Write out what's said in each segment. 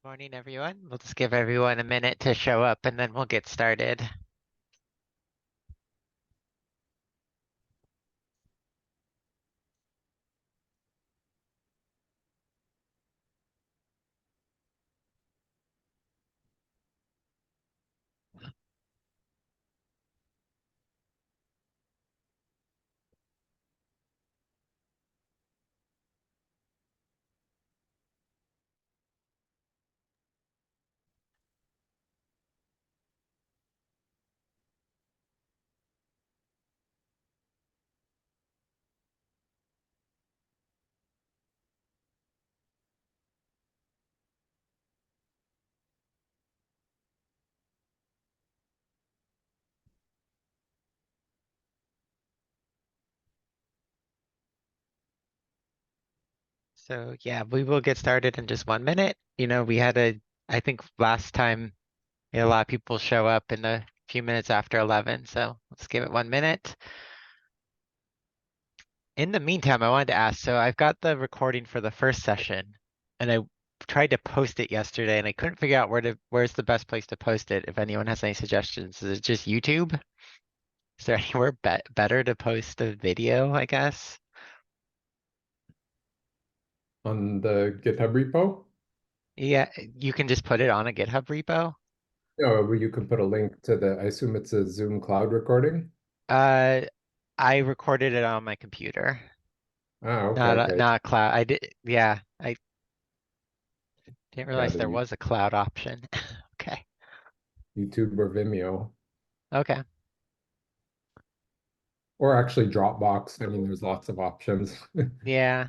Morning, everyone. We'll just give everyone a minute to show up and then we'll get started. So yeah, we will get started in just 1 minute. I think last time we had a lot of people show up in the few minutes after 11, so let's give it 1 minute. In the meantime, I wanted to ask, so I've got the recording for the first session and I tried to post it yesterday and I couldn't figure out where's the best place to post it. If anyone has any suggestions, is it just YouTube? Is there anywhere better to post a video, I guess? On the GitHub repo. Yeah, you can just put it on a GitHub repo. Where you can put a link to I assume it's a Zoom cloud recording. Uh, I recorded it on my computer, Okay, okay. not a cloud. I didn't Yeah, realize there the was a cloud option. Okay, YouTube or Vimeo, okay, or actually Dropbox. I mean, there's lots of options. yeah,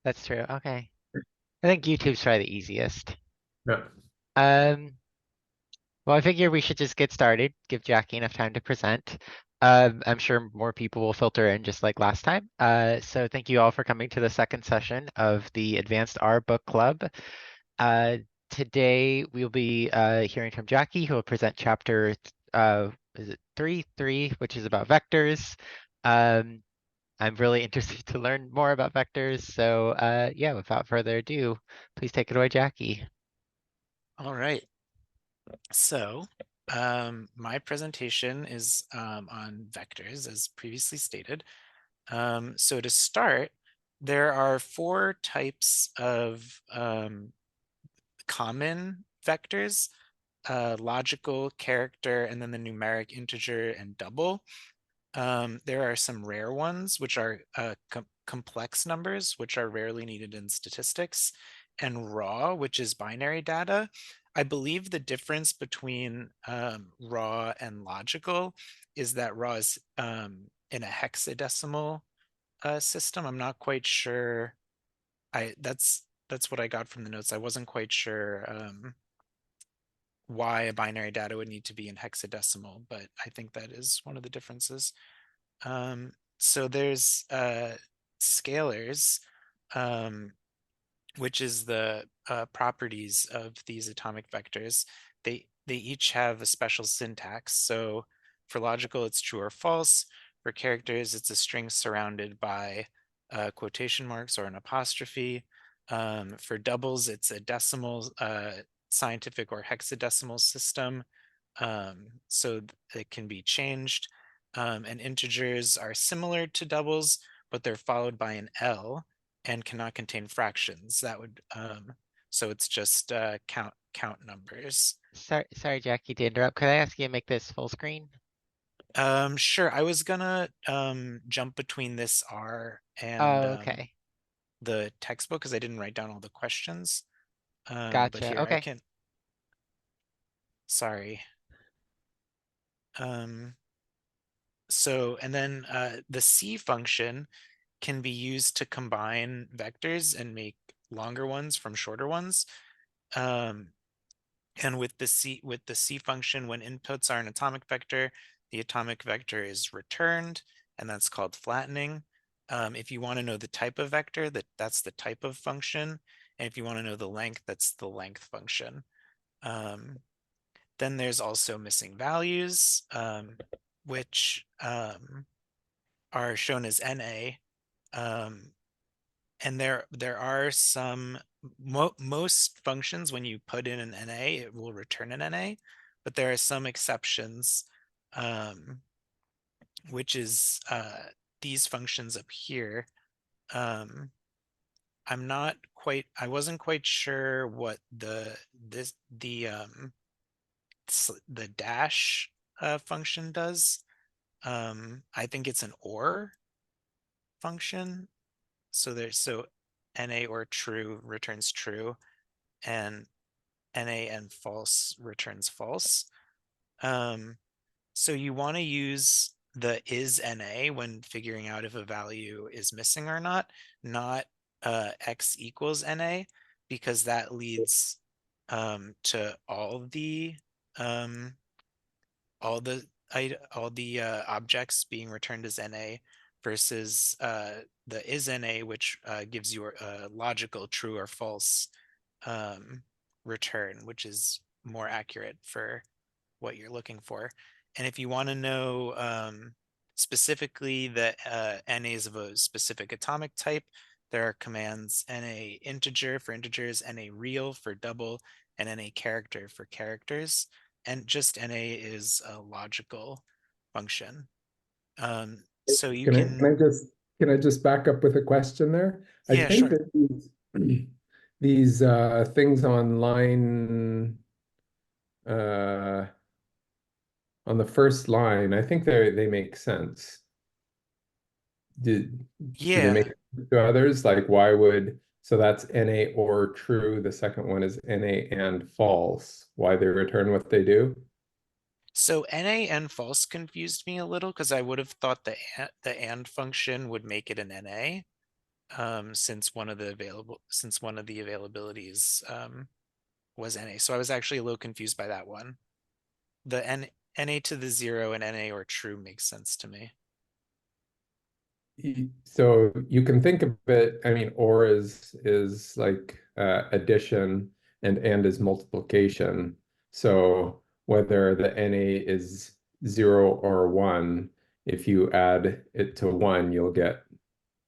that's true. Okay, I think YouTube's probably the easiest. Yeah. Um, well, I figure we should just get started, give Jackie enough time to present. I'm sure more people will filter in just like last time. So thank you all for coming to the second session of the Advanced R Book Club. Uh, Today we'll be hearing from Jackie, who will present chapter is it 3, which is about vectors. Um, I'm really interested to learn more about vectors. So yeah, without further ado, please take it away, Jackie. All right. So my presentation is on vectors, as previously stated. So to start, there are four types of common vectors: logical, character, and then the numeric, integer, and double. There are some rare ones, which are complex numbers, which are rarely needed in statistics, and raw, which is binary data. I believe the difference between raw and logical is that raw is in a hexadecimal system. I'm not quite sure. That's what I got from the notes. I wasn't quite sure why a binary data would need to be in hexadecimal, but I think that is one of the differences. So there's scalars, um, which is the properties of these atomic vectors. They each have a special syntax. So for logical, it's true or false. For characters, it's a string surrounded by quotation marks or an apostrophe. For doubles, it's a decimal, scientific or hexadecimal system. So it can be changed. And integers are similar to doubles, but they're followed by an L and cannot contain fractions. That would so it's just count numbers. Sorry, Jackie, to interrupt. Could I ask you to make this full screen? Sure. I was gonna jump between this R and Oh, okay. the textbook because I didn't write down all the questions. But Gotcha. here I Okay. can. Sorry. Um, so and then the C function can be used to combine vectors and make longer ones from shorter ones. Um, and with the C function, when inputs are an atomic vector, the atomic vector is returned, and that's called flattening. If you want to know the type of vector, that's the type of function. And if you want to know the length, that's the length function. Um, then there's also missing values, which are shown as NA. Um, and there are some most functions, when you put in an NA, it will return an NA, but there are some exceptions, which is these functions up here. I wasn't quite sure what the dash function does. I think it's an OR function. So NA or true returns true, and NA and false returns false. So you want to use the is NA when figuring out if a value is missing or not x equals NA, because that leads to all the objects being returned as NA, versus the is NA, which gives you a logical true or false return, which is more accurate for what you're looking for. And if you want to know specifically the NAs of a specific atomic type, there are commands NA integer for integers, NA real for double, and NA character for characters. And just NA is a logical function. So you Can I just back up with a question there? I Yeah, think sure. that these things on line on the first line, I think they make sense. Do they Yeah. make sense to others? Like why would, so that's NA or true. The second one is NA and false. Why they return what they do? So NA and false confused me a little, because I would have thought the and function would make it an NA, since one of the availabilities was NA. So I was actually a little confused by that one. The NA to the 0 and NA or true makes sense to me. So you can think of it, I mean, or is like addition and is multiplication. So whether the NA is 0 or 1, if you add it to 1, you'll get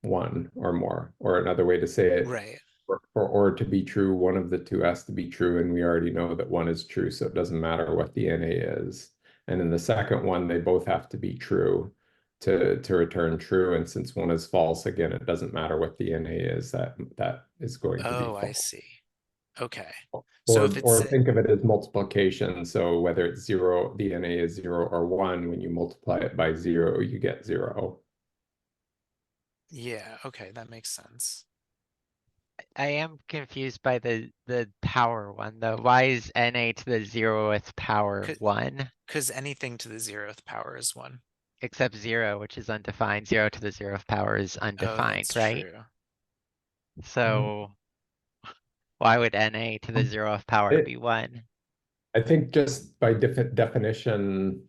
1 or more. Or another way to say it, Right. for or to be true, one of the two has to be true, and we already know that one is true, so it doesn't matter what the NA is. And in the second one, they both have to be true to return true. And since one is false, again, it doesn't matter what the NA is, that is going to be Oh, I false. see. Okay. So if it's Or think of it as multiplication. So whether it's 0, the NA is 0 or 1, when you multiply it by 0, you get 0. yeah, okay, that makes sense. I am confused by the power one though. Why is NA to the 0th power 1? Because anything to the 0th power is 1. Except 0, which is undefined. 0 to the 0th power is Oh, undefined, that's right? true. So why would NA to the 0th power It, be 1? I think just by definition,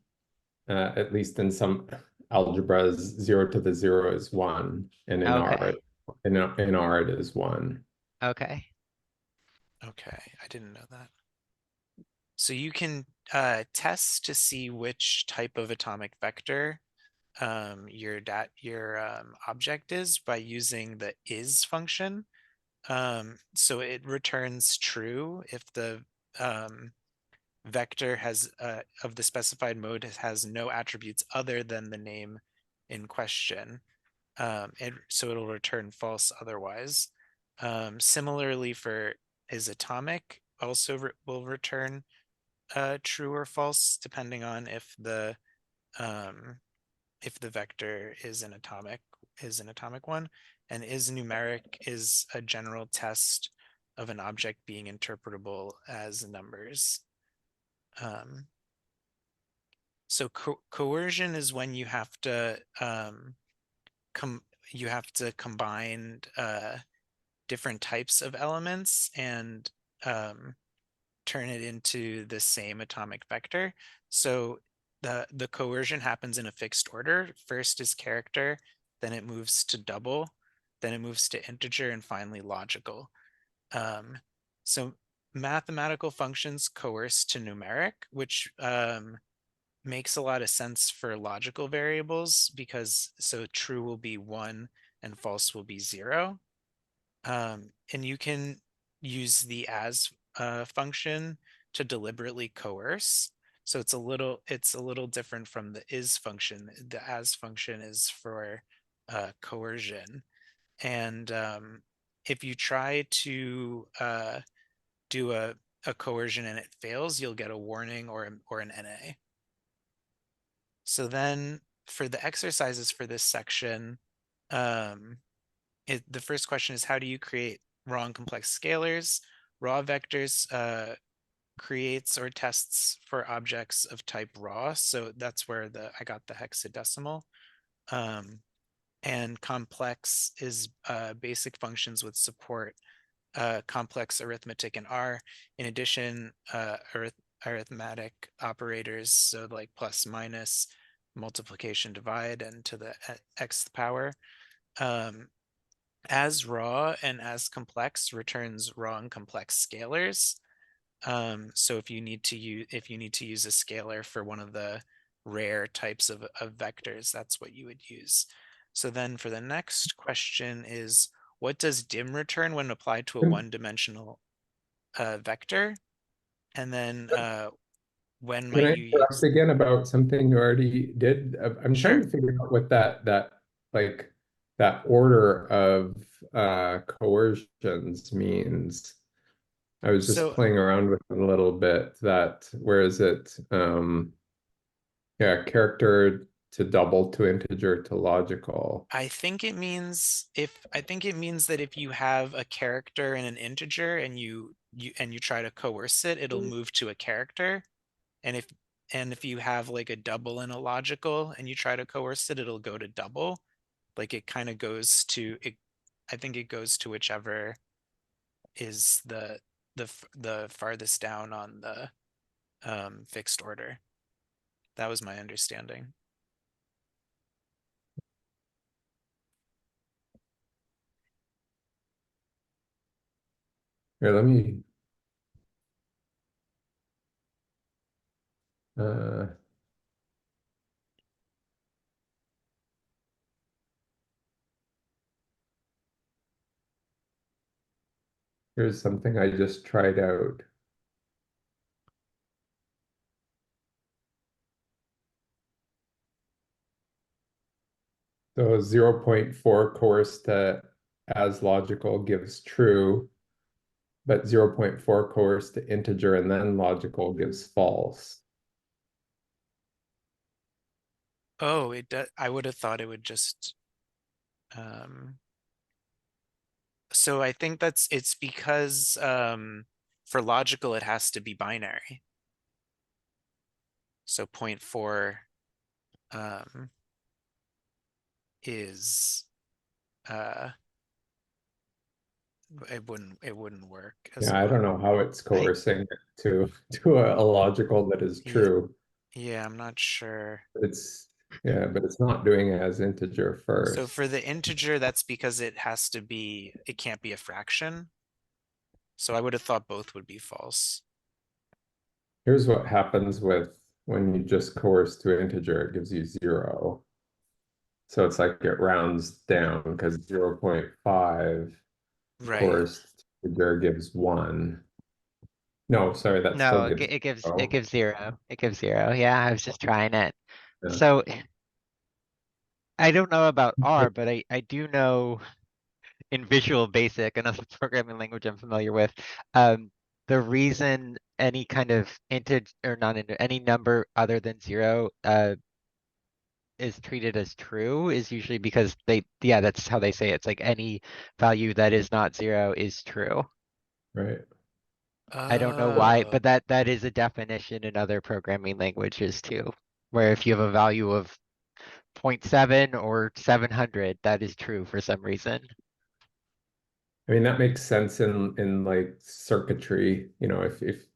at least in some algebras, 0 to the 0 is 1, and in Okay, R it is 1. okay. Okay, I didn't know that. So you can test to see which type of atomic vector your object is by using the is function. So it returns true if the vector has of the specified mode has no attributes other than the name in question. So it'll return false otherwise. Similarly for is atomic, also will return true or false depending on if the vector is an atomic one. And is numeric is a general test of an object being interpretable as numbers. So coercion is when you have to combine different types of elements and turn it into the same atomic vector. So the coercion happens in a fixed order. First is character, then it moves to double, then it moves to integer, and finally logical. So mathematical functions coerce to numeric, which makes a lot of sense for logical variables, because so true will be 1 and false will be 0. And you can use the as function to deliberately coerce. So it's a little different from the is function. The as function is for coercion. And if you try to do a coercion and it fails, you'll get a warning or an NA. So then for the exercises for this section, the first question is, how do you create raw and complex scalars? Raw vectors creates or tests for objects of type raw. So that's where I got the hexadecimal. And complex is basic functions with support complex arithmetic in R. In addition, arithmetic operators, so like plus, minus, multiplication, divide, and to the xth power. As raw and as complex returns raw and complex scalars. So if you need to use a scalar for one of the rare types of vectors, that's what you would use. So then for the next question is, what does dim return when applied to a one-dimensional vector? And then when Can I might you interrupt use? again about something you already did? I'm trying Sure. to figure out what that like that order of coercions means. I was just So playing around with it a little bit. That where is it? Yeah, character to double to integer to logical. I think it means that if you have a character and an integer and you try to coerce it, it'll move to a character. And if you have like a double and a logical and you try to coerce it, it'll go to double. Like it kind of goes to it. I think it goes to whichever is the farthest down on the fixed order. That was my understanding. Here, let me uh here's something I just tried out. So 0.4 coerced to as logical gives true, but 0.4 coerced to integer and then logical gives false. Oh, it does. I would have thought it would just. So I think it's because for logical it has to be binary. So 0.4 is it wouldn't work as Yeah, I don't well. know how it's coercing to a logical that is Yeah, true. yeah, I'm not sure. It's yeah, but it's not doing it as integer So first. for the integer, that's because it can't be a fraction. So I would have thought both would be false. Here's what happens with when you just coerce to integer, it gives you 0. So it's like it rounds down because 0.5 Right. coerced integer gives 1. No, sorry, that No, still gives it gives 0. 0. It gives 0. Yeah, I was just trying it. Yeah. So I don't know about R, but I do know in Visual Basic, another programming language I'm familiar with, the reason any kind of integer or not integer, any number other than 0 is treated as true is usually because yeah, that's how they say it. It's like any value that is not 0 is true. Right. I don't know why, Oh, but that is a definition in other programming languages too, where if you have a value of 0.7 or 700, that is true for some reason. I mean, that makes sense in like circuitry, if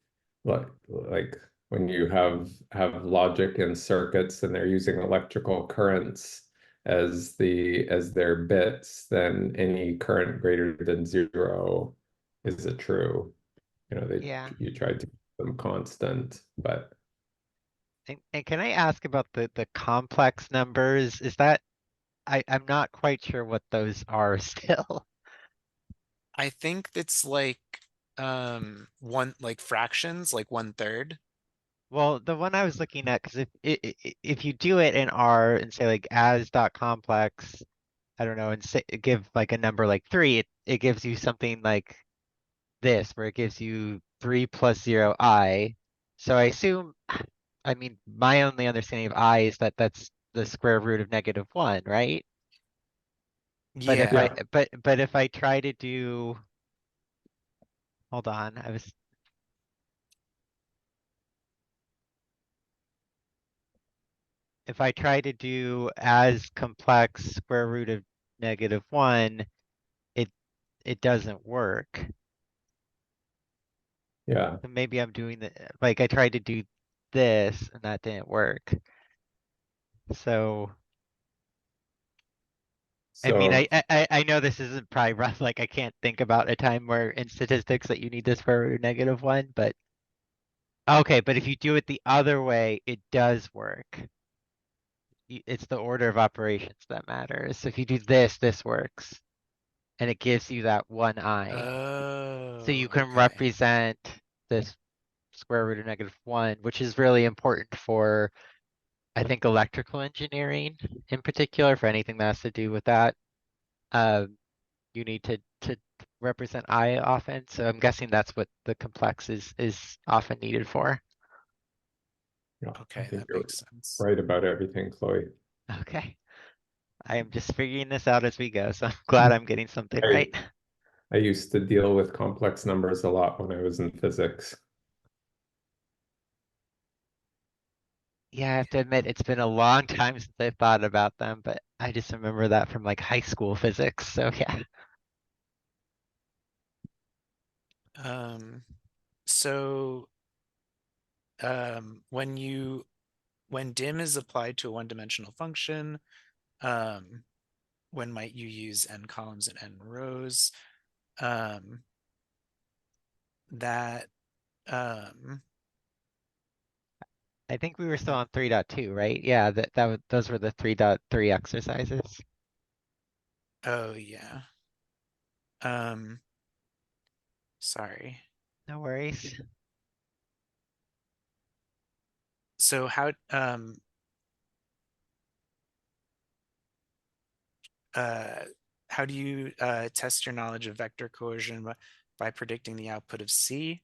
like when you have logic and circuits and they're using electrical currents as their bits, then any current greater than 0 is a true. Yeah. You tried to keep them constant, but And can I ask about the complex numbers? Is that I'm not quite sure what those are still. I think it's like one, like fractions, like 1/3. Well, the one I was looking at, because if you do it in R and say like as dot complex, I don't know, and say, give like a number like 3, it gives you something like this, where it gives you 3 plus 0 I. So I assume, I mean, my only understanding of I is that that's the square root of -1, right? But if Yeah. I, Yeah. but if I try to do, hold on, if I try to do as complex square root of -1, it it doesn't work. Yeah. So maybe I'm doing the, like I tried to do this and that didn't work. So I mean, So I know this isn't probably rough, like I can't think about a time where in statistics that you need this for -1, but okay, but if you do it the other way, it does work. It's the order of operations that matters. So if you do this, this works. And it gives you that 1i. So you Oh, can okay. represent this square root of -1, which is really important for, I think, electrical engineering in particular, for anything that has to do with that. You need to represent I often, so I'm guessing that's what the complex is often needed for. yeah, I Okay, think that you're makes sense. right about everything, Chloe. Okay. I am just figuring this out as we go, so I'm glad I'm getting something I right. I used to deal with complex numbers a lot when I was in physics. Yeah, I have to admit, it's been a long time since I thought about them, but I just remember that from like high school physics, so yeah. Um, so when dim is applied to a one-dimensional function, um, when might you use n columns and n rows? Um, that I think we were still on 3.2, right? Yeah, those were the 3.3 exercises. oh yeah. Um, sorry. No worries. So uh, how do you test your knowledge of vector coercion by predicting the output of C?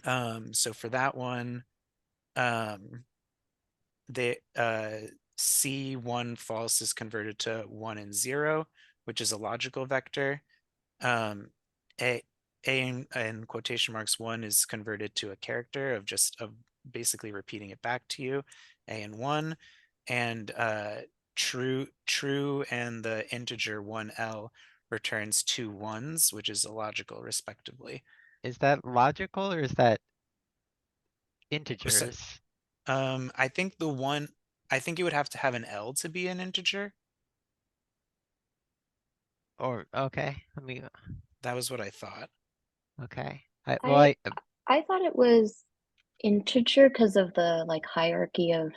So for that one, um, the C1 false is converted to 1 and 0, which is a logical vector. Um, in quotation marks 1 is converted to a character of basically repeating it back to you, A and 1, and true and the integer 1L returns 2 ones, which is illogical respectively. Is that logical or is that So, integers? I think I think it would have to have an L to be an integer. Or, okay, let me, That was what I thought. okay. I I thought it was integer because of the like hierarchy of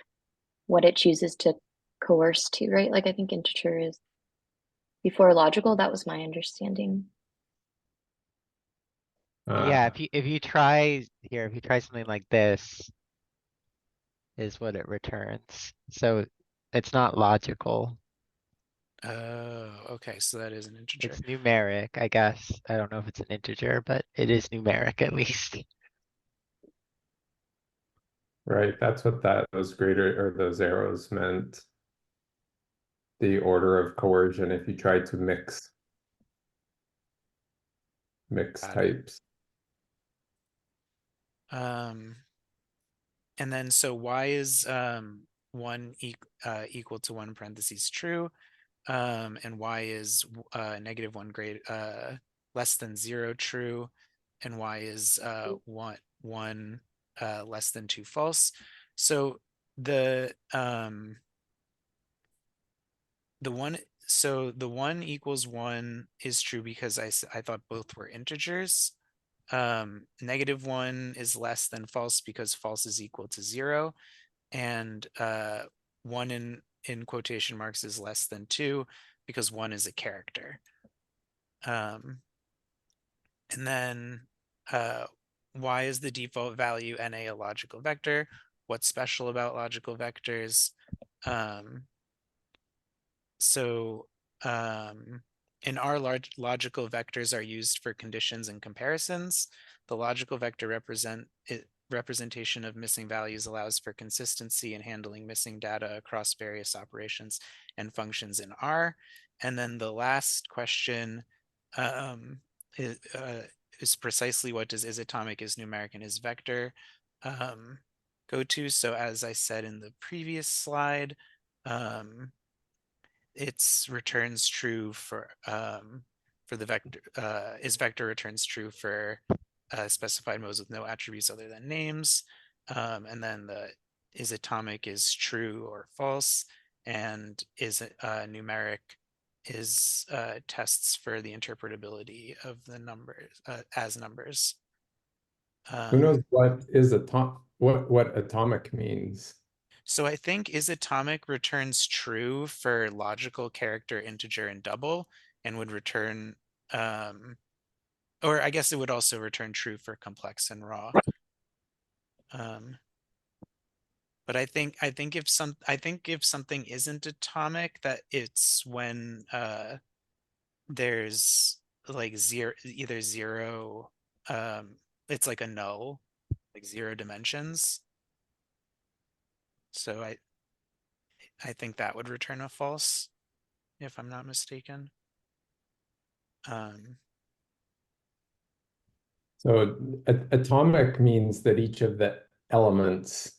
what it chooses to coerce to, right? Like I think integer is before logical. That was my understanding. Yeah, Uh, if you try here, if you try something like this, is what it returns. So it's not logical. Oh, okay, so that is an integer. It's numeric, I guess. I don't know if it's an integer, but it is numeric at least. right, that's what those greater or those arrows meant. The order of coercion if you tried to mix Got it. types. Um, and then so why is one equal to 1 parentheses true? And why is -1 great less than 0 true? And why is one less than 2 false? So the one so the 1 equals 1 is true because I thought both were integers. -1 is less than false because false is equal to 0, and 1 in quotation marks is less than 2 because 1 is a character. And then why is the default value NA a logical vector? What's special about logical vectors? So in R, logical vectors are used for conditions and comparisons. The logical vector representation of missing values allows for consistency in handling missing data across various operations and functions in R. And then the last question is precisely what does isatomic, isnumeric, and isvector go to? So as I said in the previous slide, it's returns true for the vector, isvector returns true for specified modes with no attributes other than names. And then the isatomic is true or false, and is numeric is tests for the interpretability of the numbers as numbers. Who knows what is what atomic means? So I think isatomic returns true for logical, character, integer, and double, and would return, or I guess it would also return true for complex and raw. But I think if something isn't atomic, that it's when there's like either zero, it's like a null, like 0 dimensions. So I think that would return a false, if I'm not mistaken. So atomic means that each of the elements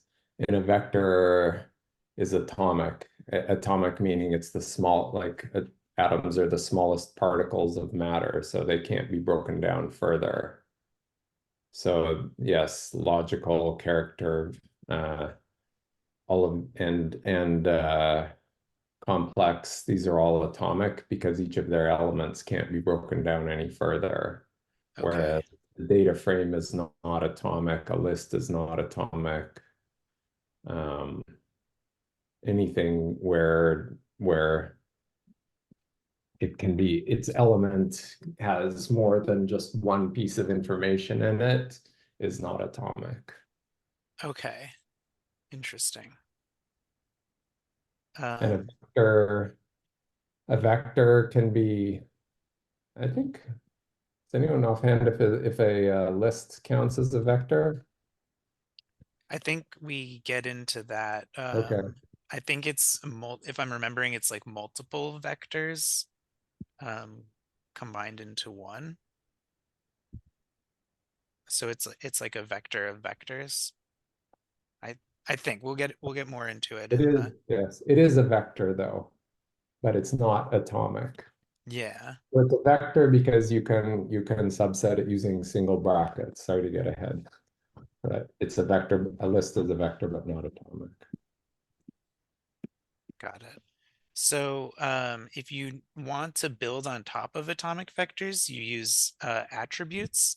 in a vector is atomic. Atomic meaning it's the small, like atoms are the smallest particles of matter, so they can't be broken down further. So yes, logical, character, all of and complex, these are all atomic because each of their elements can't be broken down any further. Okay. Whereas the data frame is not atomic, a list is not atomic. Anything where it can be, its element has more than just one piece of information in it is not atomic. Okay. Interesting. And a vector can be, I think, does anyone offhand if a list counts as a vector? I think we get into that. Okay. I think it's if I'm remembering, it's like multiple vectors combined into one. So it's like a vector of vectors. I think we'll get more into it. It is, yes, it is a vector though, but it's not atomic. Yeah. So it's a vector because you can subset it using single brackets. Sorry to get ahead. But it's a vector, a list is a vector, but not atomic. Got it. So if you want to build on top of atomic vectors, you use attributes.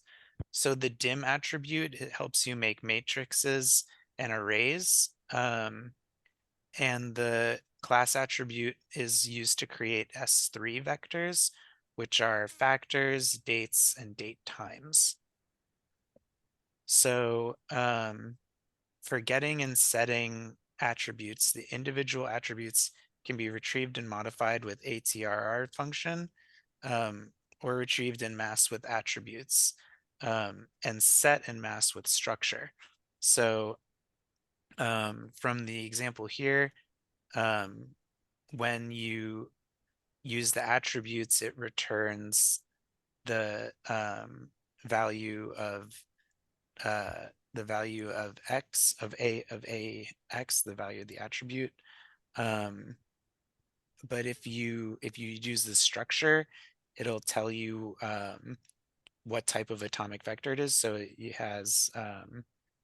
So the dim attribute, it helps you make matrices and arrays. And the class attribute is used to create S3 vectors, which are factors, dates, and date times. So for getting and setting attributes, the individual attributes can be retrieved and modified with ATRR function, or retrieved and masked with attributes, and set and masked with structure. So from the example here, when you use the attributes, it returns the value of x of a x, the value of the attribute. But if you use the structure, it'll tell you what type of atomic vector it is. So it has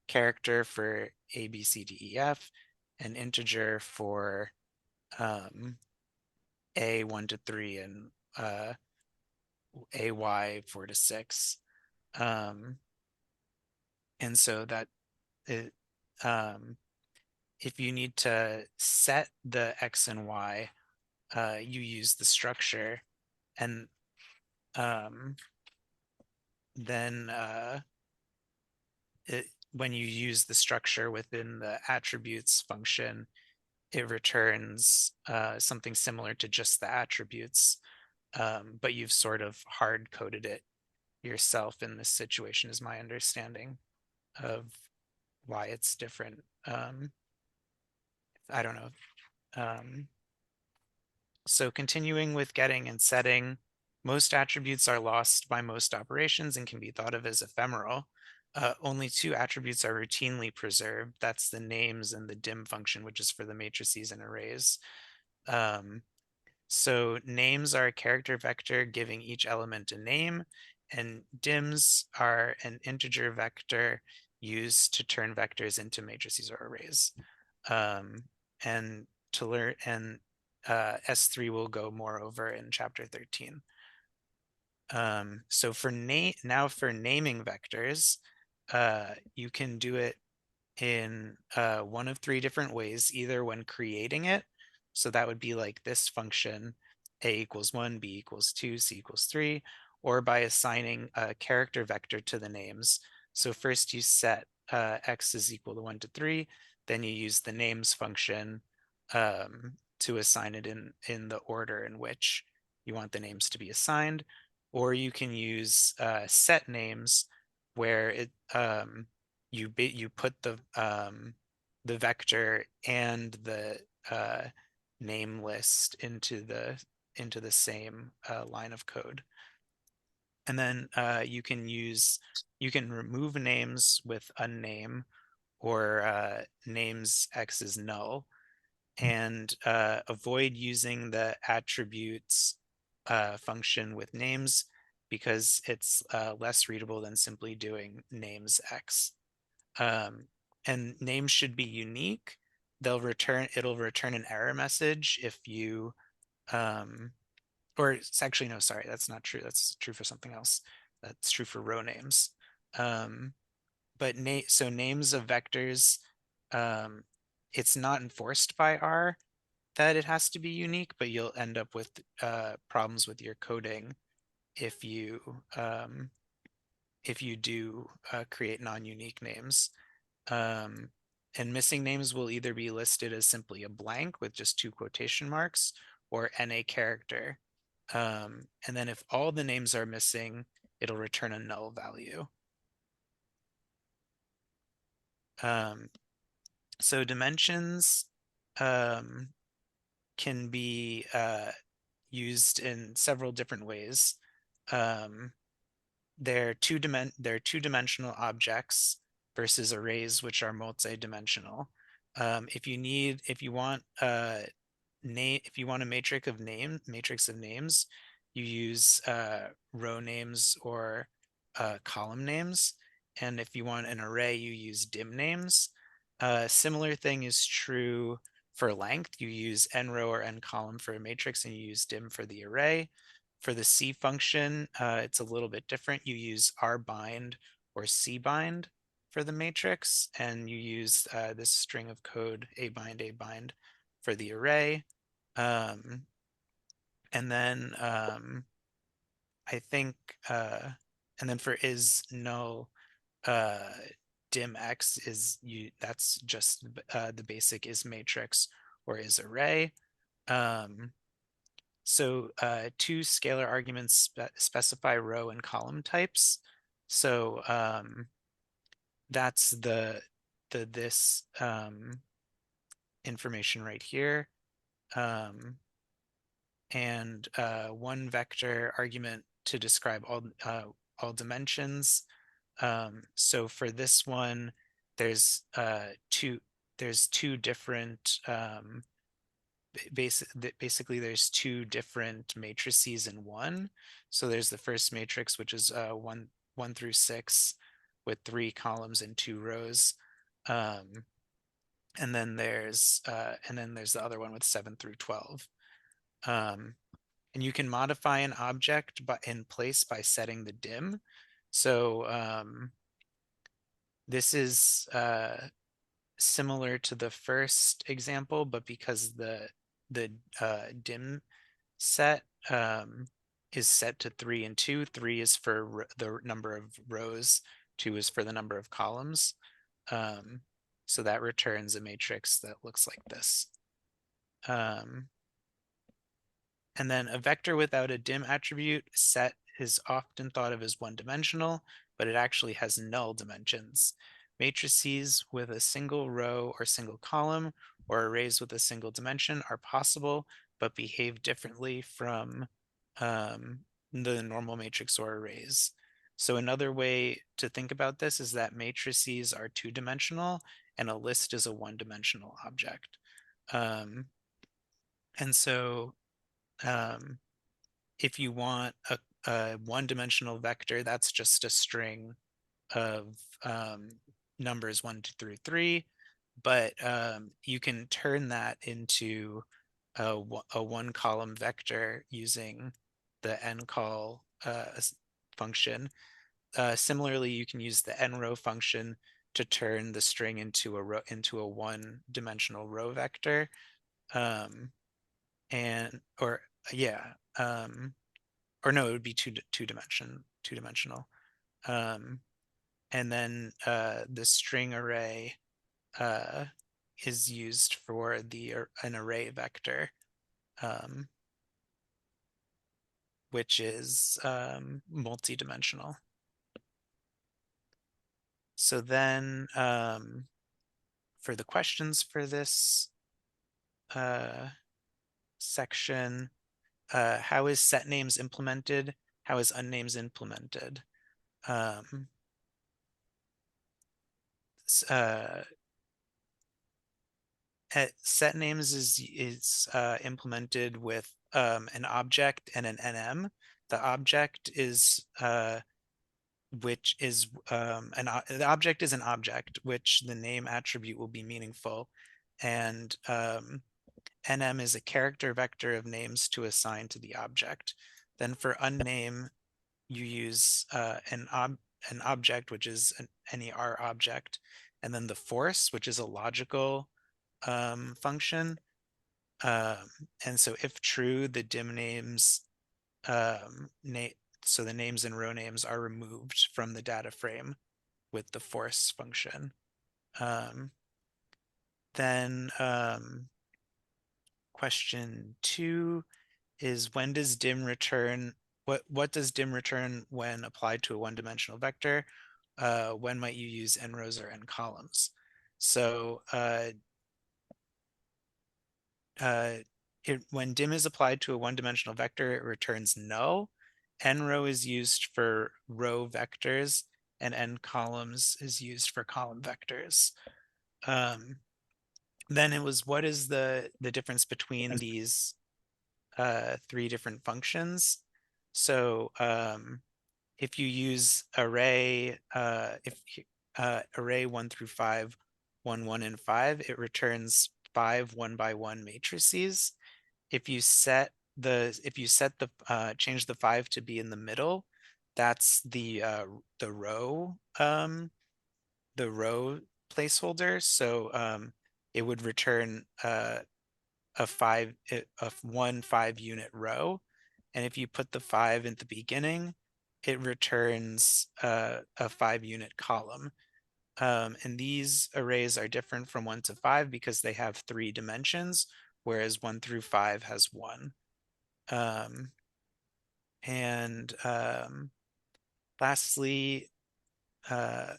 character for A, B, C, D, E, F, an integer for A 1 to 3 and AY 4 to 6. And so that it, if you need to set the X and Y, you use the structure, and then when you use the structure within the attributes function, it returns something similar to just the attributes, but you've sort of hard coded it yourself in this situation, is my understanding of why it's different. I don't know. So continuing with getting and setting, most attributes are lost by most operations and can be thought of as ephemeral. Only two attributes are routinely preserved. That's the names and the dim function, which is for the matrices and arrays. So names are a character vector giving each element a name, and dims are an integer vector used to turn vectors into matrices or arrays. And to learn, and S3 will go more over in chapter 13. So for now for naming vectors, you can do it in one of three different ways, either when creating it. So that would be like this function, a equals 1, b equals 2, c equals 3, or by assigning a character vector to the names. So first you set x is equal to 1 to 3, then you use the names function to assign it in the order in which you want the names to be assigned, or you can use set names where it you put the vector and the name list into the same line of code. And then you can remove names with unname, or names x is null, and avoid using the attributes function with names because it's less readable than simply doing names x. And names should be unique. It'll return an error message if you or it's actually, no, sorry, that's not true. That's true for something else. That's true for row names. But so names of vectors, it's not enforced by R that it has to be unique, but you'll end up with problems with your coding if you do create non-unique names. And missing names will either be listed as simply a blank with just 2 quotation marks, or NA character. And then if all the names are missing, it'll return a null value. So dimensions can be used in several different ways. They're two-dimensional objects versus arrays, which are multi-dimensional. If you want a matrix of names, you use row names or column names. And if you want an array, you use dim names. Similar thing is true for length. You use n row or n column for a matrix, and you use dim for the array. For the C function, it's a little bit different. You use rbind or cbind for the matrix, and you use this string of code abind for the array. And then I think, and then for is null, dim x is that's just the basic is matrix or is array. So 2 scalar arguments specify row and column types. So that's this information right here. And 1 vector argument to describe all dimensions. So for this one, there's two different basically there's 2 different matrices in one. So there's the first matrix, which is 1 through 6 with 3 columns and 2 rows. And then there's the other one with 7 through 12. And you can modify an object in place by setting the dim. So this is similar to the first example, but because the dim set is set to 3 and 2, 3 is for the number of rows, 2 is for the number of columns. So that returns a matrix that looks like this. And then a vector without a dim attribute set is often thought of as one-dimensional, but it actually has null dimensions. Matrices with a single row or single column, or arrays with a single dimension are possible, but behave differently from the normal matrix or arrays. So another way to think about this is that matrices are two-dimensional and a list is a one-dimensional object. And so if you want a one-dimensional vector, that's just a string of numbers 1 through 3, but you can turn that into a one-column vector using the ncol function. Similarly, you can use the nrow function to turn the string into a one-dimensional row vector. Or no, it would be two-dimensional. And then the string array is used for an array vector, which is multi-dimensional. So then for the questions for this section, how is set names implemented? How is unnames implemented? Set names is implemented with an object and an NM. The object is the object is an object which the name attribute will be meaningful, and NM is a character vector of names to assign to the object. Then for unname, you use an object, which is an NER object, and then the force, which is a logical function. And so if true, the dim names, so the names and row names are removed from the data frame with the force function. Then question 2 is, when does dim return? What does dim return when applied to a one-dimensional vector? When might you use n rows or n columns? So when dim is applied to a one-dimensional vector, it returns null. N row is used for row vectors, and n columns is used for column vectors. Then it was, what is the difference between these 3 different functions? So if you use array, array 1 through 5, 1, 1, and 5, it returns 5 1-by-1 matrices. If you change the 5 to be in the middle, that's the row placeholder. So it would return a 1 5-unit row, and if you put the 5 at the beginning, it returns a 5-unit column. And these arrays are different from 1 to 5 because they have 3 dimensions, whereas 1 through 5 has 1. Lastly, an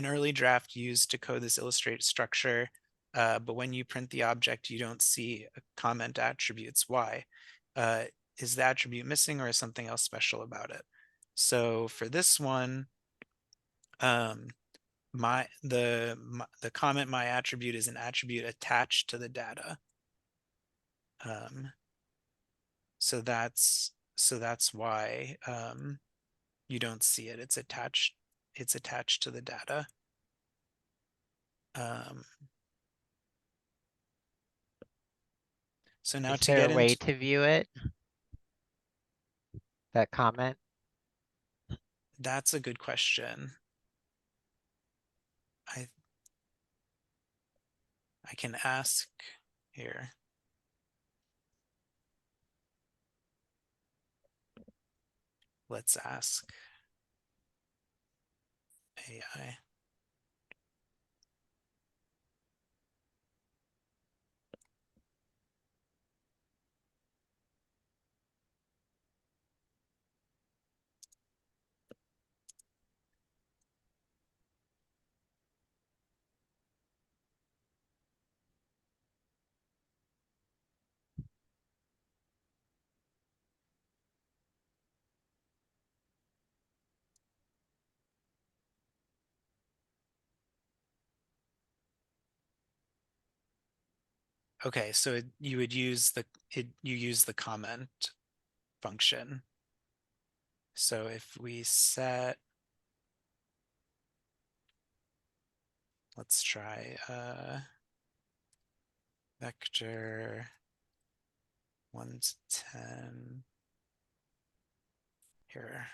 early draft used to code this illustrated structure, but when you print the object, you don't see comment attributes. Why? Is the attribute missing, or is something else special about it? So for this one, the comment my attribute is an attribute attached to the data. So that's why you don't see it. It's attached to the data. So now Is to there get a way into to view it? That comment? that's a good question. I can ask here. Let's ask. AI. Okay, so you would use you use the comment function. So if we set, let's try vector 1 to 10 here.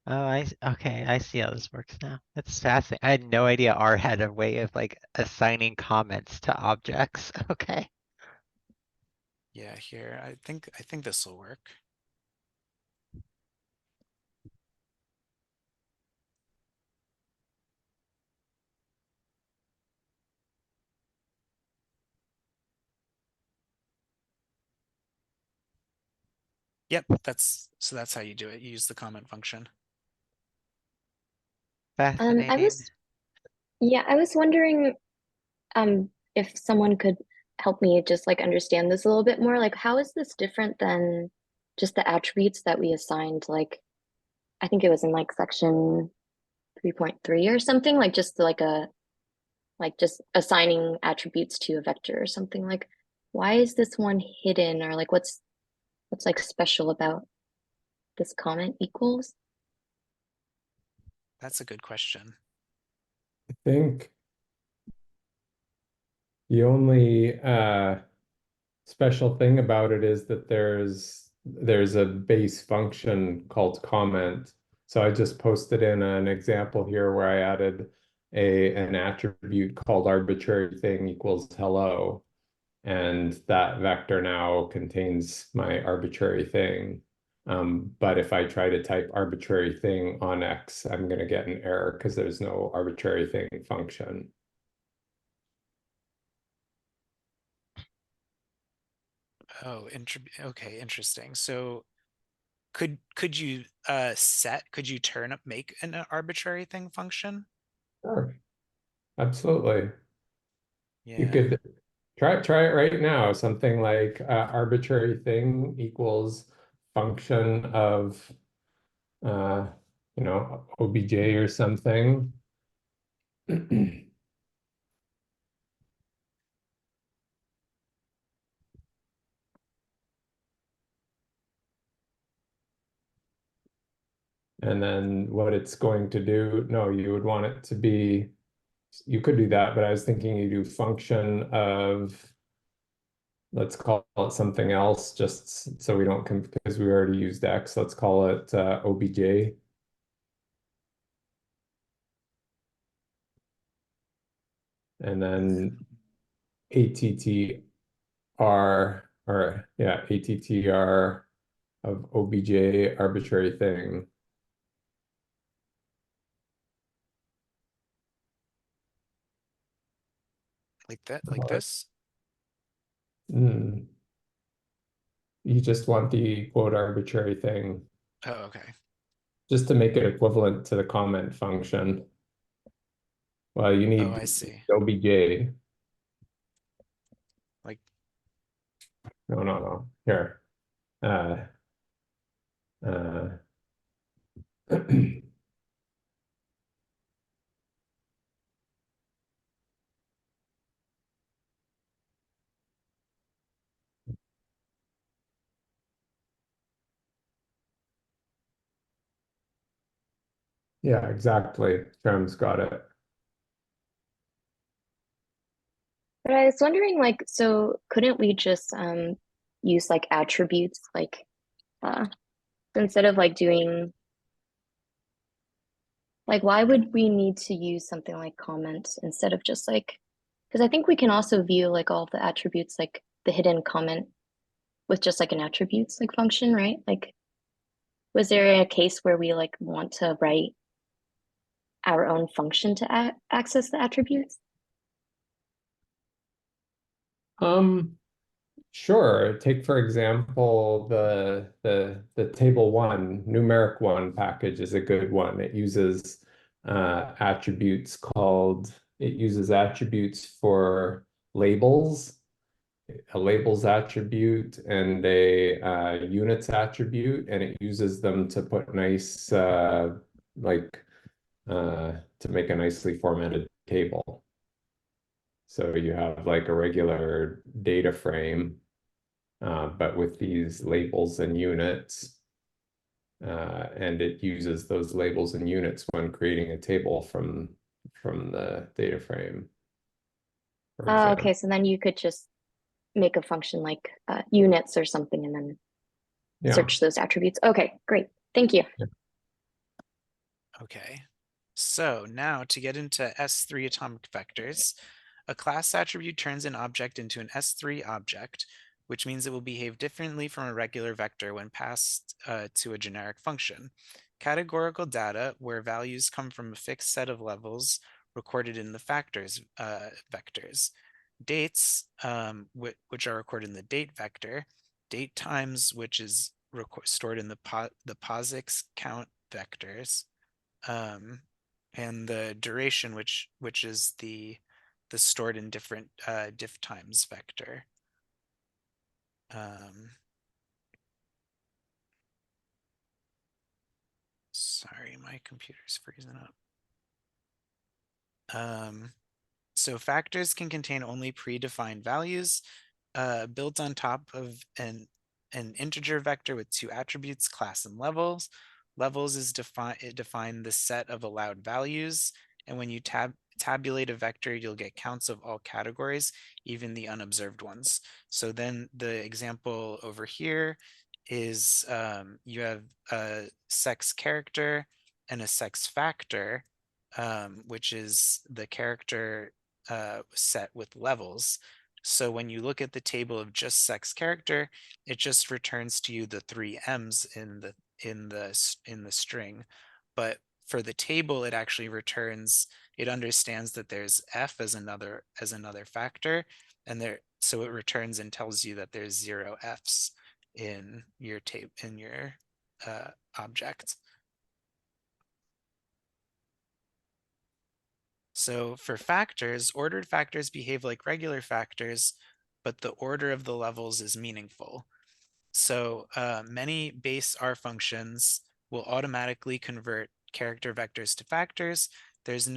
Oh, okay, I see how this works now. That's fascinating. I had no idea R had a way of like assigning comments to objects. Okay. Yeah, here, I think this will work. Yep, that's how you do it. You use the comment function. I Fascinating. I was wondering if someone could help me just like understand this a little bit more. Like, how is this different than just the attributes that we assigned? Like, I think it was in like section 3.3 or something, like just just assigning attributes to a vector or something. Like, why is this one hidden, or like what's like special about this comment equals? That's a good question. I think the only special thing about it is that there's a base function called comment. So I just posted in an example here where I added an attribute called arbitrary thing equals hello. And that vector now contains my arbitrary thing. But if I try to type arbitrary thing on X, I'm going to get an error because there's no arbitrary thing function. Oh, okay, interesting. So could you make an arbitrary thing function? Sure. Absolutely. You Yeah. could try it right now. Something like arbitrary thing equals function of uh, OBJ or something. And then what it's going to do, no, you would want it to be, you could do that, but I was thinking you do function of, let's call it something else, just so we don't, because we already used X, let's call it OBJ. And then ATTR, or yeah, ATTR of OBJ arbitrary thing. Like that, like this? You just want the quote arbitrary thing, Oh, okay. just to make it equivalent to the comment function. Well, you Oh, need I see. OBJ. Like, No. Here. Uh, uh, yeah, exactly. Terms got it. But I was wondering, like, so couldn't we just use like attributes, like instead of like doing like, why would we need to use something like comments instead of just like, because I think we can also view like all the attributes, like the hidden comment with just like an attributes like function, right? Like, Was there a case where we like want to write our own function to access the attributes? Sure. Take for example the table one, numeric one package is a good one. It uses attributes for labels, a labels attribute and a units attribute, and it uses them to put nice to make a nicely formatted table. So you have like a regular data frame, but with these labels and units. And it uses those labels and units when creating a table from the data frame, for Oh, example. okay, so then you could just make a function like units or something and then Yeah. search those attributes. Okay, great. Thank you. Okay, so now to get into S3 atomic vectors, a class attribute turns an object into an S3 object, which means it will behave differently from a regular vector when passed to a generic function. Categorical data, where values come from a fixed set of levels recorded in the factors vectors. Dates, which are recorded in the date vector. Date times, which is stored in the POSIX count vectors. And the duration, which is the stored in different diff times vector. Sorry, my computer's freezing up. So factors can contain only predefined values built on top of an integer vector with two attributes, class and levels. Levels is define the set of allowed values, and when you tabulate a vector, you'll get counts of all categories, even the unobserved ones. So then the example over here is you have a sex character and a sex factor, which is the character set with levels. So when you look at the table of just sex character, it just returns to you the three M's in the string. But for the table, it actually returns, it understands that there's F as another factor, and so it returns and tells you that there's 0 F's in your object. So for factors, ordered factors behave like regular factors, but the order of the levels is meaningful. So many base R functions will automatically convert character vectors to factors. There's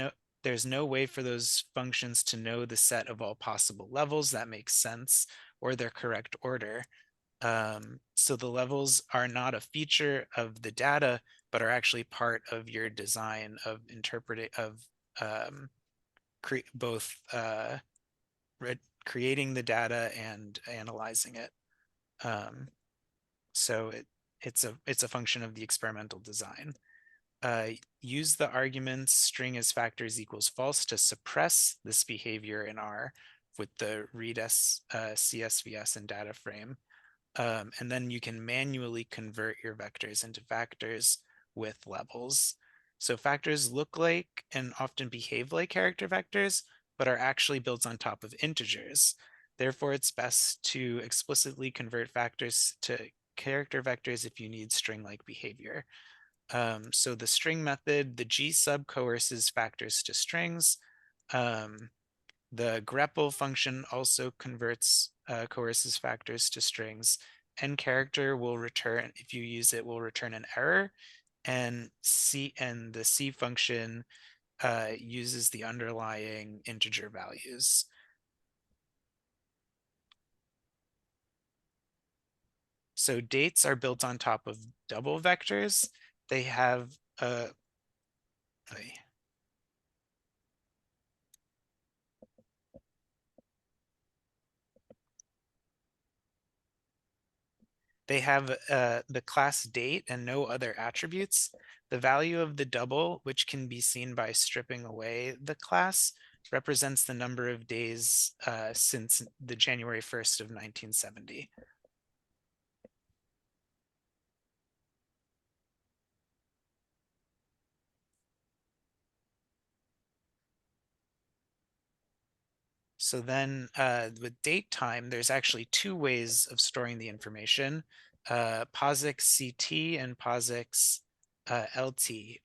no way for those functions to know the set of all possible levels that makes sense or their correct order. So the levels are not a feature of the data, but are actually part of your design of both creating the data and analyzing it. So it's a function of the experimental design. Use the arguments string as factors equals false to suppress this behavior in R with the read CSVS and data frame. And then you can manually convert your vectors into factors with levels. So factors look like and often behave like character vectors, but are actually built on top of integers. Therefore, it's best to explicitly convert factors to character vectors if you need string-like behavior. So the string method, the G sub coerces factors to strings. The grepl function also coerces factors to strings. And character will return, if you use it, will return an error. And the C function uses the underlying integer values. So dates are built on top of double vectors. They have the class date and no other attributes. The value of the double, which can be seen by stripping away the class, represents the number of days since the January 1st of 1970. So then with date time, there's actually two ways of storing the information, POSIX CT and POSIX LT.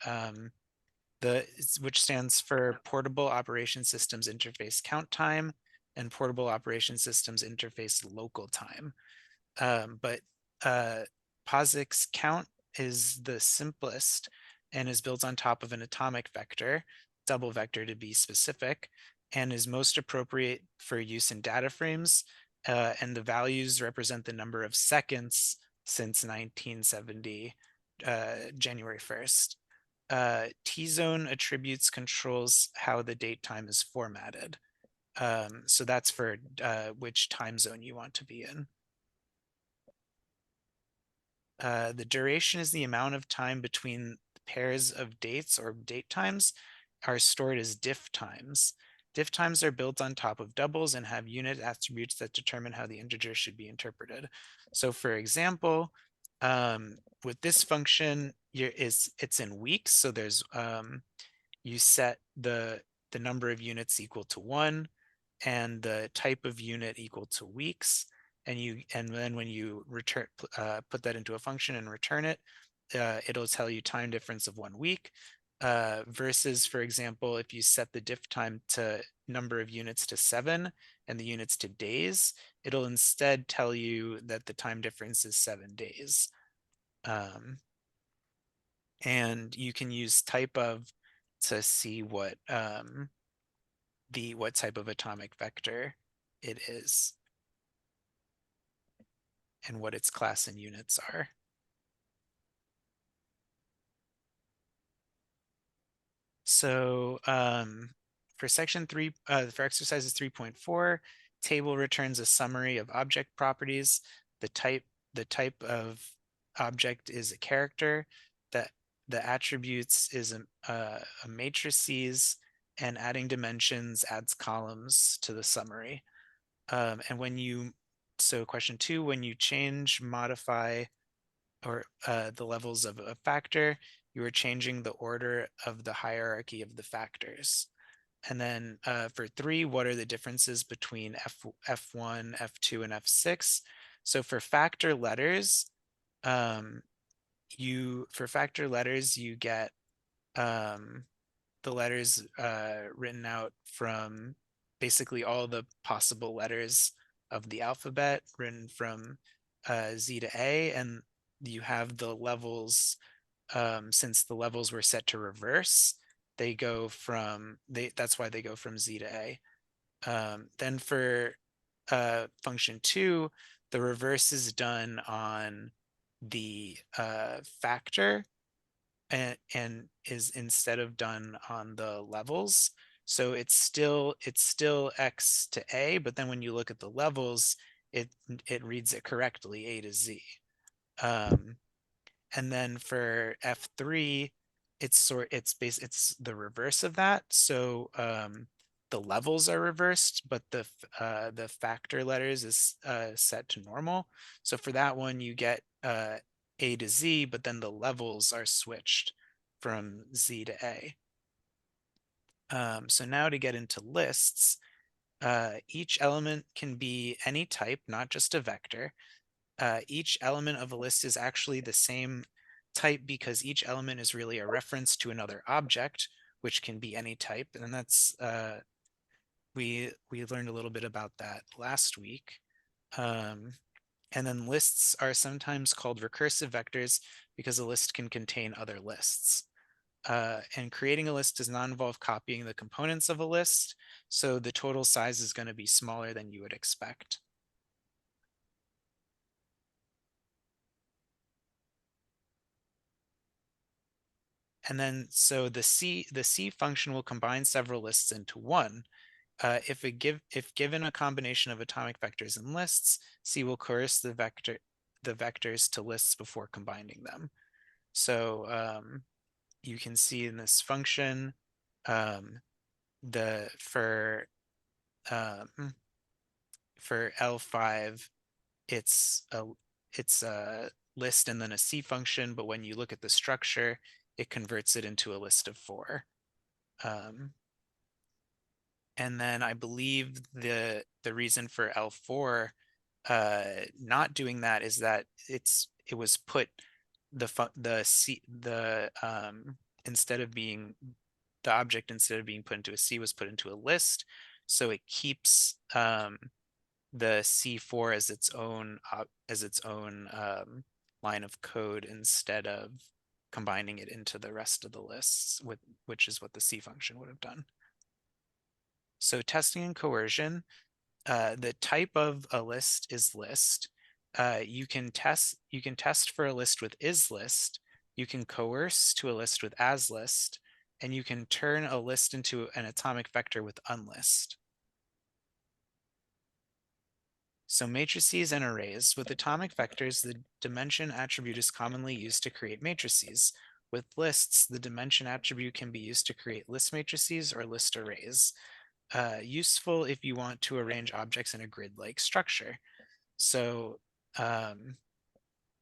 Which stands for Portable Operation Systems Interface Count Time and Portable Operation Systems Interface Local Time. But POSIX count is the simplest and is built on top of an atomic vector, double vector to be specific, and is most appropriate for use in data frames. And the values represent the number of seconds since 1970, January 1st. T-zone attributes controls how the date time is formatted. So that's for which time zone you want to be in. The duration is the amount of time between pairs of dates or date times are stored as diff times. Diff times are built on top of doubles and have unit attributes that determine how the integer should be interpreted. So for example, with this function, it's in weeks. So there's you set the number of units equal to 1 and the type of unit equal to weeks. And then when you return put that into a function and return it, it'll tell you time difference of 1 week. Versus, for example, if you set the diff time to number of units to 7 and the units to days, it'll instead tell you that the time difference is 7 days. And you can use type of to see what what type of atomic vector it is and what its class and units are. So for section 3, for exercises 3.4, table returns a summary of object properties. The type of object is a character. That the attributes is a matrices, and adding dimensions adds columns to the summary. And when you, so question 2, when you change, modify, or the levels of a factor, you are changing the order of the hierarchy of the factors. And then for 3, what are the differences between F1, F2, and F6? So for factor letters, you get the letters written out from basically all the possible letters of the alphabet, written from Z to A, and you have the levels. Since the levels were set to reverse, they go from that's why they go from Z to A. Then for function 2, the reverse is done on the factor and is instead of done on the levels. So it's still X to A, but then when you look at the levels, it reads it correctly, A to Z. And then for F3, it's the reverse of that. So the levels are reversed, but the factor letters is set to normal. So for that one, you get A to Z, but then the levels are switched from Z to A. So now to get into lists, each element can be any type, not just a vector. Each element of a list is actually the same type because each element is really a reference to another object, which can be any type. And that's, we learned a little bit about that last week. And then lists are sometimes called recursive vectors because a list can contain other lists. And creating a list does not involve copying the components of a list, so the total size is going to be smaller than you would expect. And then, so the C function will combine several lists into one. If given a combination of atomic vectors and lists, C will coerce the vectors to lists before combining them. So you can see in this function, for L5, it's a list and then a C function, but when you look at the structure, it converts it into a list of 4. And then I believe the reason for L4 not doing that is that it was put instead of being the object, instead of being put into a C, was put into a list, so it keeps the C4 as its own line of code instead of combining it into the rest of the lists, which is what the C function would have done. So testing and coercion, the type of a list is list. You can test for a list with isList. You can coerce to a list with asList, and you can turn a list into an atomic vector with unlist. So matrices and arrays. With atomic vectors, the dimension attribute is commonly used to create matrices. With lists, the dimension attribute can be used to create list matrices or list arrays. Useful if you want to arrange objects in a grid-like structure. So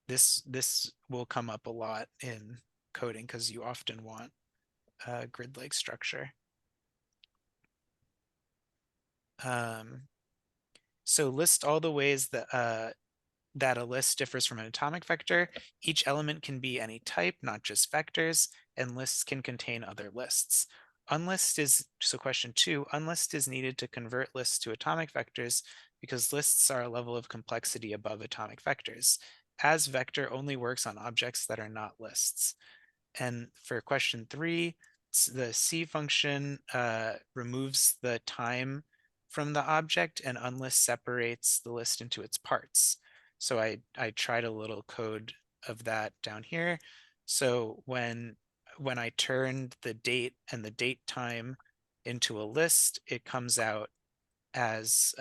this will come up a lot in coding because you often want a grid-like structure. So list all the ways that that a list differs from an atomic vector. Each element can be any type, not just vectors, and lists can contain other lists. Unlist is, so question 2, unlist is needed to convert lists to atomic vectors because lists are a level of complexity above atomic vectors. As vector only works on objects that are not lists. And for question 3, the C function removes the time from the object, and unlist separates the list into its parts. So I tried a little code of that down here. So when I turned the date and the date time into a list, it comes out as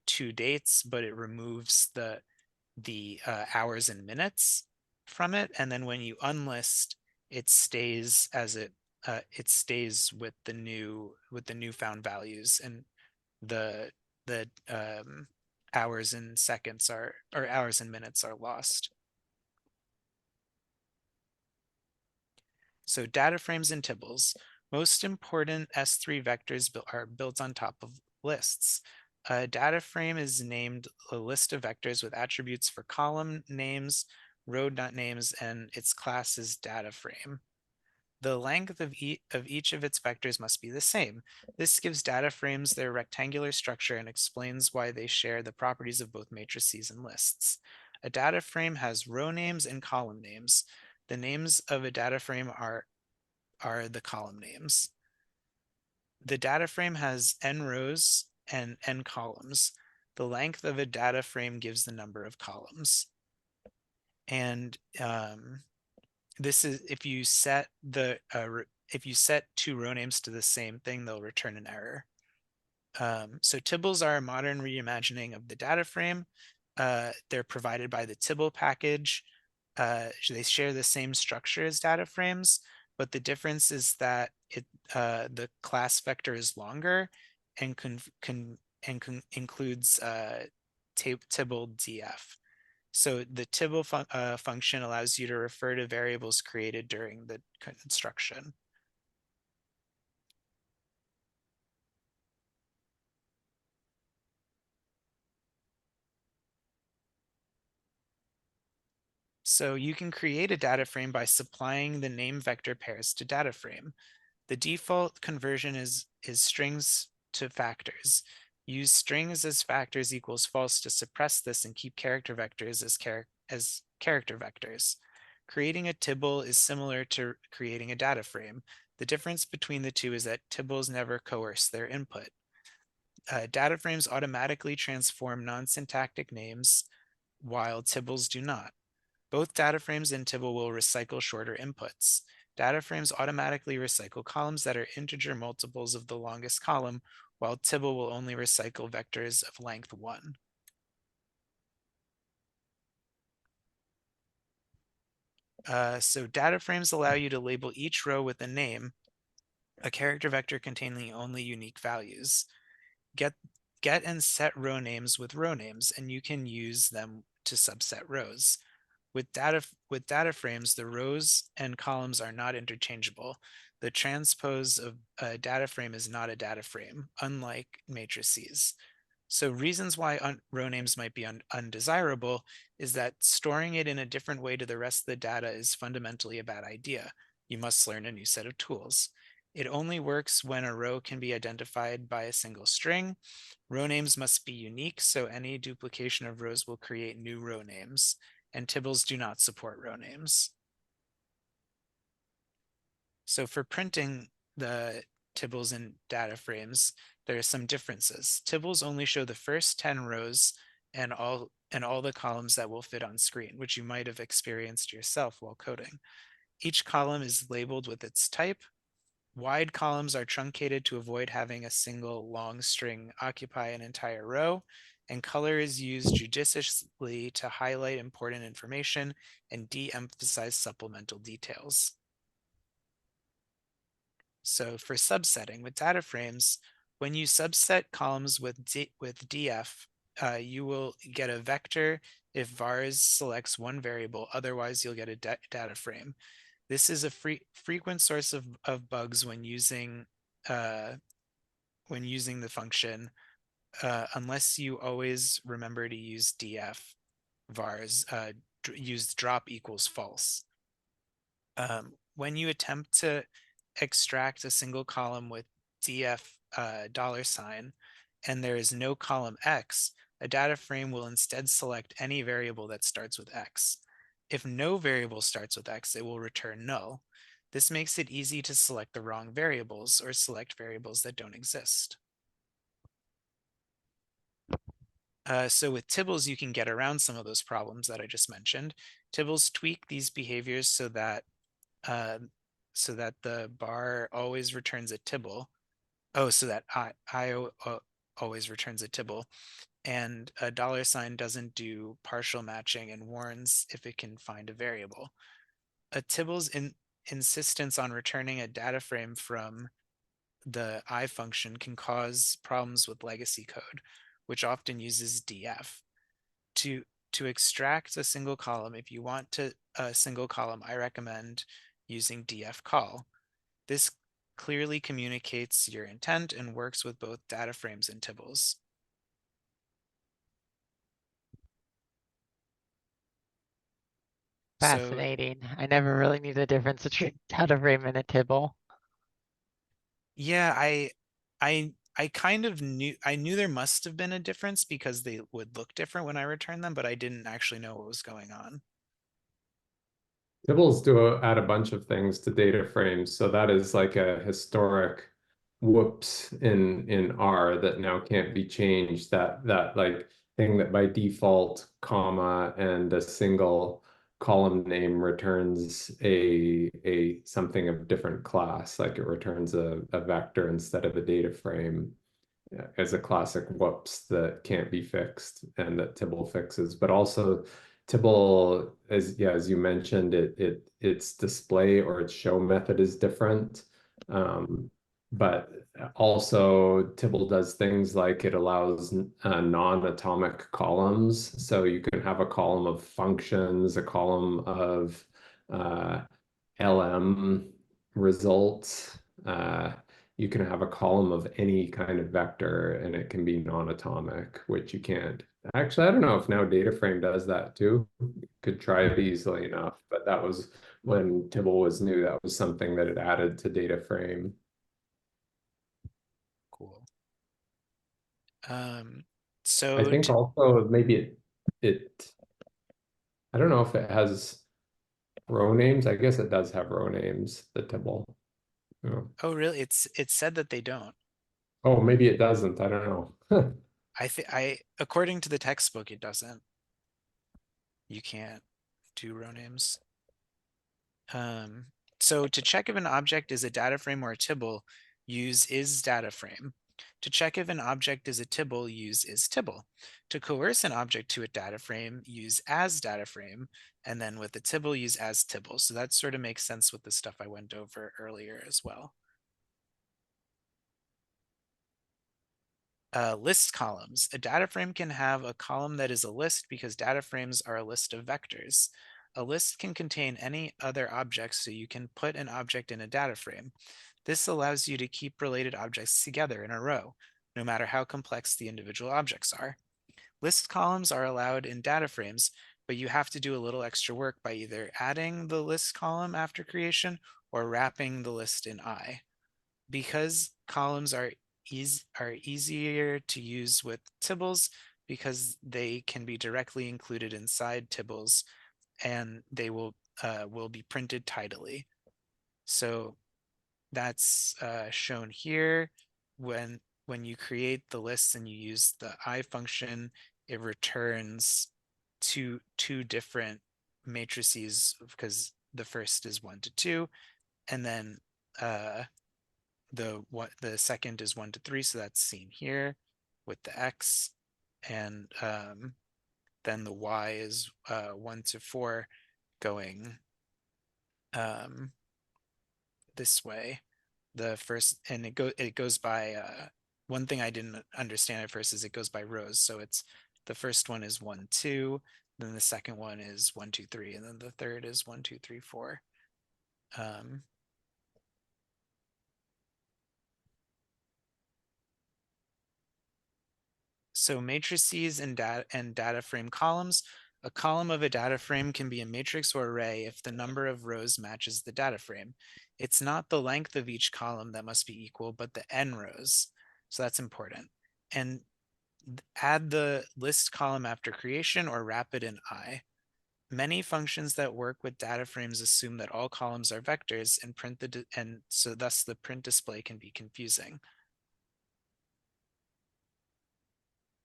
2 dates, but it removes the hours and minutes from it. And then when you unlist, it stays as it stays with the newfound values, and the hours and seconds or hours and minutes are lost. So data frames and tibbles. Most important S3 vectors are built on top of lists. A data frame is named a list of vectors with attributes for column names, row names, and its class is data frame. The length of each of its vectors must be the same. This gives data frames their rectangular structure and explains why they share the properties of both matrices and lists. A data frame has row names and column names. The names of a data frame are the column names. The data frame has n rows and n columns. The length of a data frame gives the number of columns. And this is if you set if you set 2 row names to the same thing, they'll return an error. So tibbles are a modern reimagining of the data frame. They're provided by the Tibble package. They share the same structure as data frames, but the difference is that the class vector is longer and includes Tibble df. So the Tibble function allows you to refer to variables created during the construction. So you can create a data frame by supplying the name vector pairs to data frame. The default conversion is strings to factors. Use strings as factors equals false to suppress this and keep character vectors as character vectors. Creating a tibble is similar to creating a data frame. The difference between the two is that tibbles never coerce their input. Data frames automatically transform non-syntactic names, while tibbles do not. Both data frames and Tibble will recycle shorter inputs. Data frames automatically recycle columns that are integer multiples of the longest column, while Tibble will only recycle vectors of length 1. So data frames allow you to label each row with a name, a character vector containing only unique values. Get and set row names with row names, and you can use them to subset rows. With data frames, the rows and columns are not interchangeable. The transpose of a data frame is not a data frame, unlike matrices. So reasons why row names might be undesirable is that storing it in a different way to the rest of the data is fundamentally a bad idea. You must learn a new set of tools. It only works when a row can be identified by a single string. Row names must be unique, so any duplication of rows will create new row names, and Tibbles do not support row names. So for printing the Tibbles in data frames, there are some differences. Tibbles only show the first 10 rows and all the columns that will fit on screen, which you might have experienced yourself while coding. Each column is labeled with its type. Wide columns are truncated to avoid having a single long string occupy an entire row, and color is used judiciously to highlight important information and de-emphasize supplemental details. So for subsetting with data frames, when you subset columns with df, you will get a vector if vars selects one variable, otherwise you'll get a data frame. This is a frequent source of bugs when using the function, unless you always remember to use df vars, use drop equals false. When you attempt to extract a single column with df $, and there is no column x, a data frame will instead select any variable that starts with x. If no variable starts with x, it will return null. This makes it easy to select the wrong variables or select variables that don't exist. So with Tibbles, you can get around some of those problems that I just mentioned. Tibbles tweak these behaviors so that the bar always returns a Tibble. Oh, so that I always returns a Tibble, and a $sign doesn't do partial matching and warns if it can find a variable. A Tibble's insistence on returning a data frame from the I function can cause problems with legacy code, which often uses df. To extract a single column, if you want a single column, I recommend using df call. This clearly communicates your intent and works with both data frames and Tibbles. So Fascinating. I never really knew the difference between data frame and a Tibble. yeah, I kind of knew there must have been a difference because they would look different when I returned them, but I didn't actually know what was going on. Tibbles do add a bunch of things to data frames, so that is like a historic whoops in R that now can't be changed. That like thing that by default, comma and a single column name returns a something of different class, like it returns a vector instead of a data frame, as a classic whoops that can't be fixed and that Tibble fixes. But also Tibble, as you mentioned, its display or its show method is different. But also Tibble does things like it allows non-atomic columns. So you can have a column of functions, a column of LM results. You can have a column of any kind of vector and it can be non-atomic, which you can't. Actually, I don't know if now DataFrame does that too. Could try it easily enough, but that was when Tibble was new. That was something that it added to DataFrame. Cool. So I think also maybe it I don't know if it has row names. I guess it does have row names, the Tibble. Yeah. oh really? It said that they don't. Oh, maybe it doesn't. I don't know. According to the textbook, it doesn't. You can't do row names. So to check if an object is a data frame or a Tibble, use isDataFrame. To check if an object is a Tibble, use isTibble. To coerce an object to a data frame, use asDataFrame, and then with the Tibble, use asTibble. So that sort of makes sense with the stuff I went over earlier as well. List columns. A data frame can have a column that is a list because data frames are a list of vectors. A list can contain any other objects, so you can put an object in a data frame. This allows you to keep related objects together in a row, no matter how complex the individual objects are. List columns are allowed in data frames, but you have to do a little extra work by either adding the list column after creation or wrapping the list in I. Because columns are easier to use with Tibbles, because they can be directly included inside Tibbles, and they will be printed tidily. So that's shown here. When you create the lists and you use the I function, it returns two different matrices, because the first is 1 to 2, and then the second is 1 to 3, so that's seen here with the X, and then the Y is 1 to 4 going this way. The first, and it goes by one thing I didn't understand at first is it goes by rows. So it's the first one is 1 2, then the second one is 1 2 3, and then the third is 1 2 3 4. So matrices and data frame columns. A column of a data frame can be a matrix or array if the number of rows matches the data frame. It's not the length of each column that must be equal, but the n rows. So that's important. And add the list column after creation or wrap it in I. Many functions that work with data frames assume that all columns are vectors and so thus the print display can be confusing.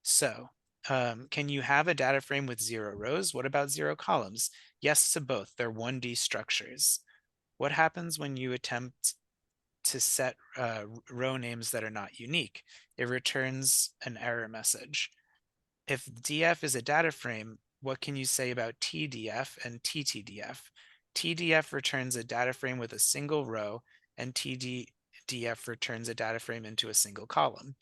So can you have a data frame with 0 rows? What about 0 columns? Yes to both. They're 1D structures. What happens when you attempt to set row names that are not unique? It returns an error message. If DF is a data frame, what can you say about TDF and TTDF? TDF returns a data frame with a single row, and TDF returns a data frame into a single column.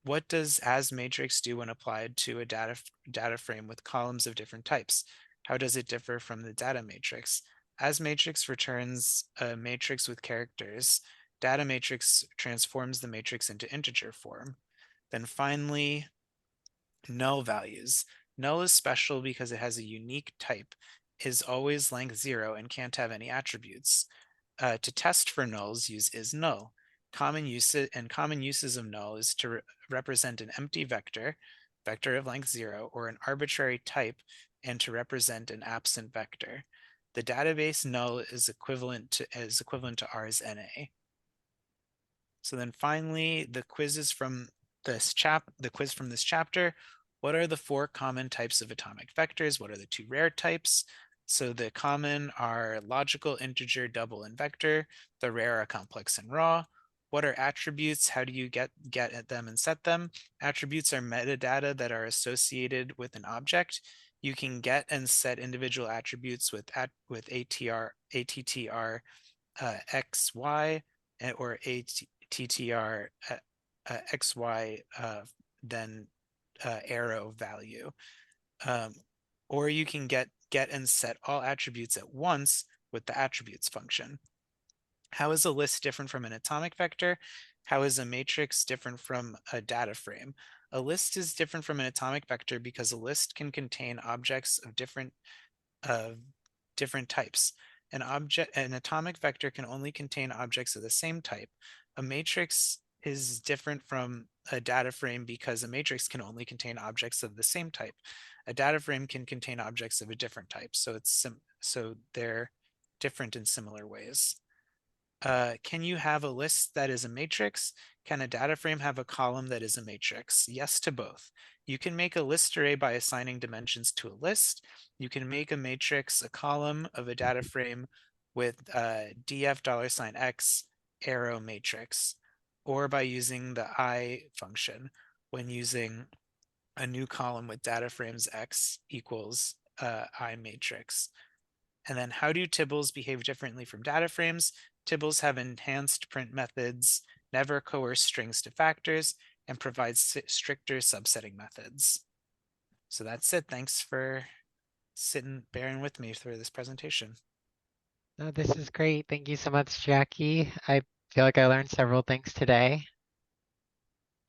What does as matrix do when applied to a data frame with columns of different types? How does it differ from the data matrix? As matrix returns a matrix with characters. Data matrix transforms the matrix into integer form. Then finally, null values. Null is special because it has a unique type, is always length 0, and can't have any attributes. To test for nulls, use isNull. Common uses of null is to represent an empty vector of length 0, or an arbitrary type, and to represent an absent vector. The database null is equivalent to R's NA. So then finally, the quiz from this chapter. What are the 4 common types of atomic vectors? What are the 2 rare types? So the common are logical, integer, double, and vector. The rare are complex and raw. What are attributes? How do you get at them and set them? Attributes are metadata that are associated with an object. You can get and set individual attributes with ATTR XY or ATTR XY then arrow value. Or you can get and set all attributes at once with the attributes function. How is a list different from an atomic vector? How is a matrix different from a data frame? A list is different from an atomic vector because a list can contain objects of different types. An atomic vector can only contain objects of the same type. A matrix is different from a data frame because a matrix can only contain objects of the same type. A data frame can contain objects of a different type, so they're different in similar ways. Can you have a list that is a matrix? Can a data frame have a column that is a matrix? Yes to both. You can make a list array by assigning dimensions to a list. You can make a matrix a column of a data frame with df $x arrow matrix, or by using the I function when using a new column with data frames x equals I matrix. And then how do Tibbles behave differently from data frames? Tibbles have enhanced print methods, never coerce strings to factors, and provides stricter subsetting methods. So that's it. Thanks for sitting, bearing with me through this presentation. No, this is great. Thank you so much, Jackie. I feel like I learned several things today.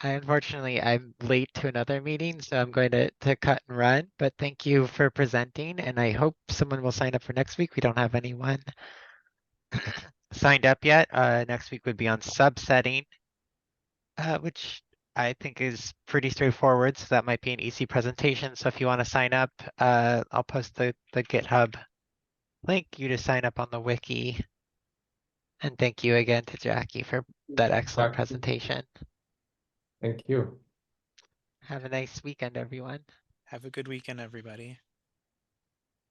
Unfortunately, I'm late to another meeting, so I'm going to cut and run, but thank you for presenting, and I hope someone will sign up for next week. We don't have anyone signed up yet. Next week would be on subsetting, which I think is pretty straightforward, so that might be an easy presentation. So if you want to sign up, I'll post the GitHub link you to sign up on the wiki. And thank you again to Jackie for that excellent Jackie. presentation. Thank you. Have a nice weekend, everyone. Have a good weekend, everybody.